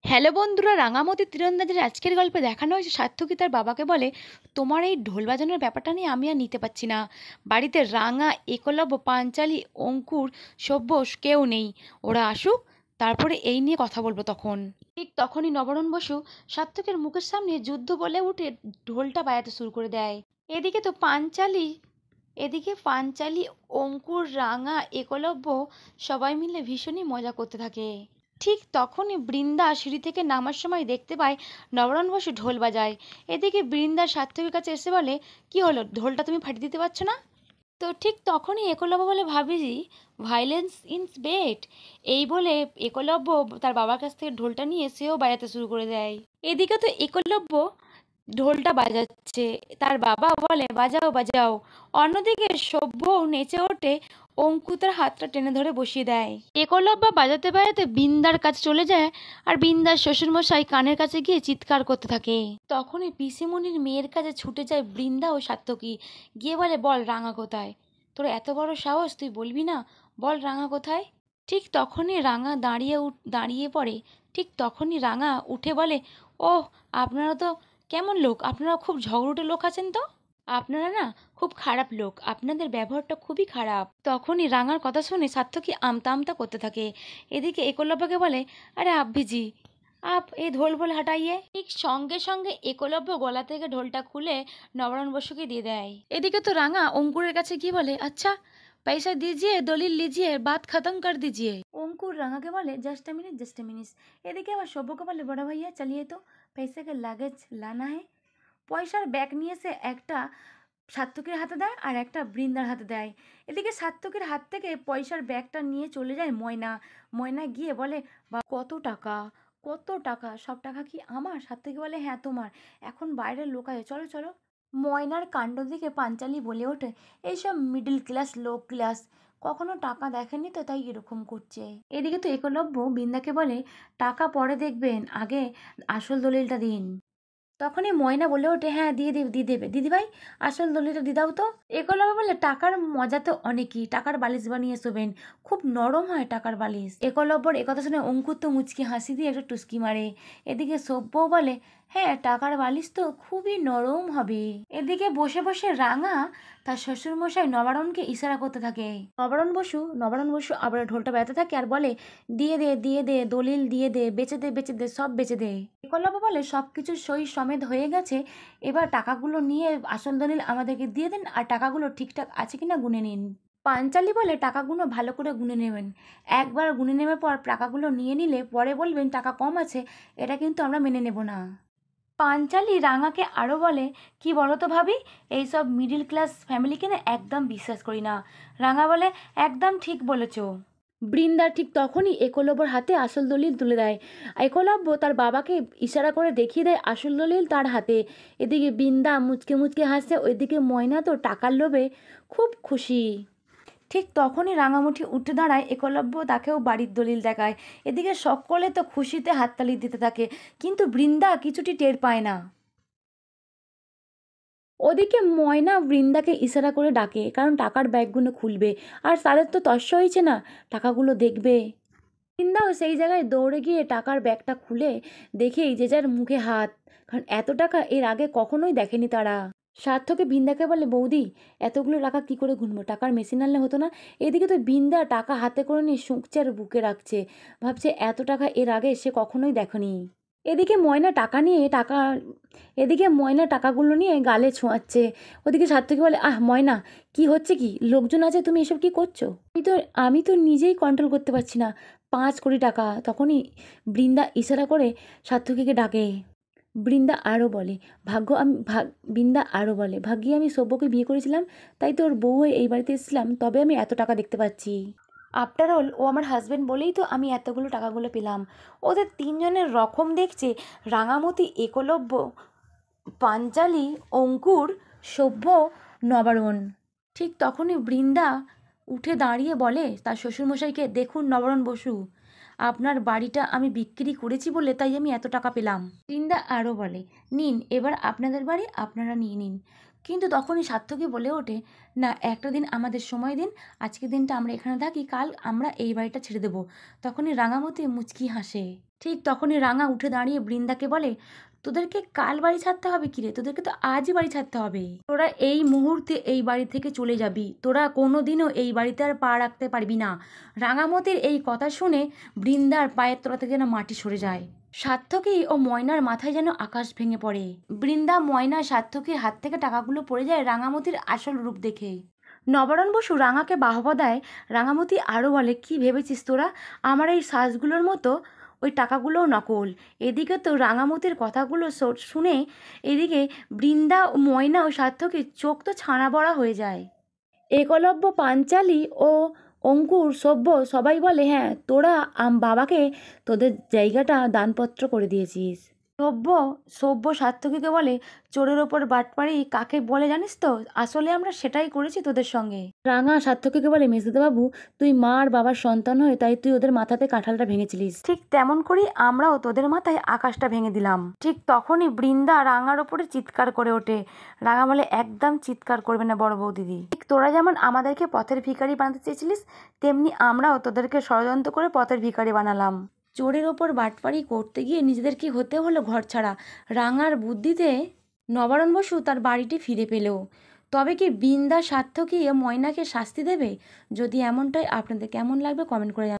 Hello বন্ধুরা, রাঙামতি তীরন্দাজের আজকের গল্পে দেখানো হয়েছে সার্থকী তার বাবাকে বলে, তোমার এই ঢোল বাজানোর ব্যাপারটা নিয়ে আমি আর নিতে পারছি না। বাড়িতে রাঙা, একলব্য, পাঞ্চালী, অঙ্কুর, সভ্য কেউ নেই। ওরা আসুক, তারপরে এই নিয়ে কথা বলবো। তখন ঠিক তখনই নবরণ বসু সার্থকের মুখের সামনে যুদ্ধ বলে উঠে ঢোলটা বাজাতে শুরু করে দেয়। এদিকে তো পাঞ্চালী, অঙ্কুর, রাঙা, একলব্য সবাই মিলে ভীষণই মজা করতে থাকে। ঠিক তখনই বৃন্দা সিঁড়ি থেকে নামার সময় দেখতে পায় নবরণ বসু ঢোল বাজায়। এদিকে বৃন্দা সার্থকের কাছে এসে বলে, কি হলো, ঢোলটা তুমি ফাটিয়ে দিতে পারছো না? তো ঠিক তখনই একলব্য বলে, ভাবিজি, ভাইলেন্স ইনস বেট। এই বলে একলব্য তার বাবার কাছ থেকে ঢোলটা নিয়ে সেও বাজাতে শুরু করে দেয়। এদিকে তো একলব্য ঢোলটা বাজাচ্ছে, তার বাবা বলে, বাজাও বাজাও। অন্যদিকে সভ্য নেচে ওঠে, অঙ্কু তার হাতটা টেনে ধরে বসিয়ে দেয়। একলব্য বাজাতে বাজাতে বৃন্দার কাছে চলে যায়, আর বৃন্দার শ্বশুরমশাই কানের কাছে গিয়ে চিৎকার করতে থাকে। তখনই পিসিমণির মেয়ের কাছে ছুটে যায় বৃন্দা ও সার্থকী, গিয়ে বলে, বল রাঙা কোথায়? তোর এত বড় সাহস, তুই বলবি না? বল রাঙা কোথায়? ঠিক তখনই রাঙা দাঁড়িয়ে পড়ে। ঠিক তখনই রাঙা উঠে বলে, ওহ, আপনারা তো কেমন লোক, আপনারা খুব ঝগড়ুটে লোক আছেন তো। আপনারা না খুব খারাপ লোক, আপনাদের ব্যবহারটা খুবই খারাপ। তখনই রাঙার কথা শুনে সার্থকী আমতা আমতা করতে থাকে। এদিকে একলব্যকে বলে, আরে আব্বিজি, আপ এই ঢোল বল হাঁটাইয়ে। ঠিক সঙ্গে সঙ্গে একলব্য গলা থেকে ঢোলটা খুলে নবরণ বসুকে দিয়ে দেয়। এদিকে তো রাঙা অঙ্কুরের কাছে গিয়ে বলে, আচ্ছা पैसा दीजिए, দলিল লিজিয়ে, বাত খতম কর দিজিয়ে। অঙ্কুর রাঙাকে বলে, just a minute, just a minute. এদিকে আবার সভ্যকে বলে, বড় ভাইয়া চালিয়ে তো, पैसे का লাগেজ লানা है। পয়সার ব্যাগ নিয়ে এসে একটা সাত্তকীর হাতে দেয় আর একটা বৃন্দার হাতে দেয়। এদিকে সাত্তকীর হাত থেকে পয়সার ব্যাগটা নিয়ে চলে যায় ময়না। ময়না গিয়ে বলে, বা কত টাকা, কত টাকা, সব টাকা কি আমার? সাত্তকী বলে, হ্যাঁ তোমার। এখন বাইরের লোকায়, চলো চলো। ময়নার কাণ্ড দেখে পাঞ্চালী বলে ওঠে, এইসব মিডল ক্লাস, লো ক্লাস, কখনো টাকা দেখেনি তো, তাই এরকম করছে। এদিকে তো একলব্য বৃন্দাকে বলে, টাকা পরে দেখবেন, আগে আসল দলিলটা দিন। তখনই ময়না বলে ওঠে, হ্যাঁ দিয়ে দেবে দিদিভাই, আসল দলিলটা দিয়ে দাও তো। একলব্য বলে, টাকার মজা তো অনেকই, টাকার বালিশ বানিয়ে শোবেন, খুব নরম হয় টাকার বালিশ। একলব্যর একথা শুনে অঙ্কুর তো মুচকি হাসি দিয়ে একটা টুসকি মারে। এদিকে সভ্যও বলে, হ্যাঁ টাকার বালিশ তো খুবই নরম হবে। এদিকে বসে বসে রাঙা তার শ্বশুরমশাই নবারণকে ইশারা করতে থাকে। নবারণ বসু আবার ঢোলটা বাজাতে থাকে আর বলে, দিয়ে দে দলিল দিয়ে দে, বেচে দে সব বেচে দে। একলব্য বলে, সব কিছু সই সমেত হয়ে গেছে, এবার টাকাগুলো নিয়ে আসল দলিল আমাদেরকে দিয়ে দেন, আর টাকাগুলো ঠিকঠাক আছে কিনা গুনে নিন। পাঞ্চালী বলে, টাকাগুলো ভালো করে গুনে নেবেন, একবার গুনে নেওয়ার পর টাকাগুলো নিয়ে নিলে পরে বলবেন টাকা কম আছে, এটা কিন্তু আমরা মেনে নেব না। পাঞ্চালী রাঙাকে আরও বলে, কি বলো তো ভাবি, এইসব মিডিল ক্লাস ফ্যামিলিকে না একদম বিশ্বাস করি না। রাঙা বলে, একদম ঠিক বলেছ। বৃন্দা ঠিক তখনই একলব্যর হাতে আসল দলিল তুলে দেয়। একলব্য তার বাবাকে ইশারা করে দেখিয়ে দেয় আসল দলিল তার হাতে। এদিকে বৃন্দা মুচকে মুচকে হাসছে, ওইদিকে ময়না তো টাকার লোভে খুব খুশি। ঠিক তখনই রাঙামুঠি উঠে দাঁড়ায়, একলব্য তাকেও বাড়ির দলিল দেখায়। এদিকে সকলে তো খুশিতে হাততালি দিতে থাকে, কিন্তু বৃন্দা কিছুটি টের পায় না। ওদিকে ময়না বৃন্দাকে ইশারা করে ডাকে, কারণ টাকার ব্যাগগুলো খুলবে, আর তাদের তো তস্য হয়েছে না, টাকাগুলো দেখবে। বৃন্দাও সেই জায়গায় দৌড়ে গিয়ে টাকার ব্যাগটা খুলে দেখেই যে যার মুখে হাত, কারণ এত টাকা এর আগে কখনোই দেখেনি তারা। সার্থকে বৃন্দাকে বলে, বৌদি, এতগুলো টাকা কি করে গুনবো, টাকার মেশিন আনলে হতো না? এদিকে তো বৃন্দা টাকা হাতে করে নিয়ে শুঁকছে আর বুকে রাখছে, ভাবছে এত টাকা এর আগে সে কখনোই দেখেনি। এদিকে ময়না টাকা নিয়ে টাকা এদিকে ময়না টাকাগুলো নিয়ে গালে ছোঁয়াচ্ছে। ওদিকে সার্থকী বলে, আহ ময়না, কি হচ্ছে কি, লোকজন আছে, তুমি এসব কি করছো? আমি তো নিজেই কন্ট্রোল করতে পারছি না, 5 কোটি টাকা। তখনই বৃন্দা ইশারা করে সার্থকীকে ডাকে। বৃন্দা আরও বলে, বৃন্দা আরও বলে, ভাগ্যি আমি সভ্যকে বিয়ে করেছিলাম, তাই তোর বউ হয়ে এই বাড়িতে এসেছিলাম, তবে আমি এত টাকা দেখতে পাচ্ছি। আফটার অল ও আমার হাজব্যান্ড বলেই তো আমি এতগুলো টাকাগুলো পেলাম। ওদের তিনজনের রকম দেখছে, রাঙামতি, একলব্য, পাঞ্চালী, অঙ্কুর, সভ্য, নবারণ। ঠিক তখনই বৃন্দা উঠে দাঁড়িয়ে বলে তার শ্বশুরমশাইকে, দেখুন নবারণ বসু, আপনার বাড়িটা আমি বিক্রি করেছি বলে তাই আমি এত টাকা পেলাম। বৃন্দা আরও বলে, নিন এবার আপনাদের বাড়ি আপনারা নিয়ে নিন। কিন্তু তখনই সার্থকী বলে ওঠে, না একটা দিন আমাদের সময় দিন, আজকের দিনটা আমরা এখানে থাকি, কাল আমরা এই বাড়িটা ছেড়ে দেবো। তখনই রাঙামতি মুচকি হাসে। ঠিক তখনই রাঙা উঠে দাঁড়িয়ে বৃন্দাকে বলে, তোদেরকে কাল বাড়ি ছাড়তে হবে কিরে, তোদেরকে তো আজই বাড়ি ছাড়তে হবে। তোরা এই মুহূর্তে এই বাড়ি থেকে চলে যাবি, তোরা কোনোদিনও এই বাড়িতে আর পা রাখতে পারবি না। রাঙামতির এই কথা শুনে বৃন্দার পায়ের তলা থেকে যেন মাটি সরে যায়। সার্থকী ও ময়নার মাথায় যেন আকাশ ভেঙে পড়ে। বৃন্দা, ময়না, সার্থকীর হাত থেকে টাকাগুলো পড়ে যায় রাঙামতির আসল রূপ দেখে। নবারণ বসু রাঙাকে বাহবা দেয়। রাঙামতি আরও বলে, কি ভেবেছিস তোরা আমার এই সাজগুলোর মতো? ওই টাকাগুলোও নকল। এদিকে তো রাঙামতির কথাগুলো শুনে এদিকে বৃন্দা, ময়না ও সার্থকীর চোখ তো ছানা বড়া হয়ে যায়। একলব্য, পাঞ্চালী ও অঙ্কুর, সভ্য সবাই বলে, হ্যাঁ তোরা বাবাকে তোদের জায়গাটা দানপত্র করে দিয়েছিস। সভ্য সার্থকীকে বলে, চোরের ওপর বাটপাড়ি কাকে বলে জানিস তো? আসলে আমরা সেটাই করেছি তোদের সঙ্গে। রাঙা সার্থকীকে বলে, মেজদাবাবু তুই মা আর বাবার সন্তান হয়ে তাই তুই ওদের মাথাতে কাঁঠালটা ভেঙেছিলিস, ঠিক তেমন করেই আমরাও তোদের মাথায় আকাশটা ভেঙে দিলাম। ঠিক তখনই বৃন্দা রাঙার ওপরে চিৎকার করে ওঠে। রাঙা বলে, একদম চিৎকার করবে না বড় বৌদিদি। ঠিক তোরা যেমন আমাদেরকে পথের ভিখারি বানাতে চেয়েছিলিস, তেমনি আমরাও তোদেরকে ষড়যন্ত্র করে পথের ভিখারি বানালাম। চোরের ওপর বাটপাড়ি করতে গিয়ে নিজেদেরকে হতে হলো ঘরছাড়া। রাঙার বুদ্ধিতে নবারণ বসু তার বাড়িটি ফিরে পেল। তবে কি বৃন্দা, সার্থকী ও ময়নাকে শাস্তি দেবে? যদি এমনটাই আপনাদের কেমন লাগবে কমেন্ট করে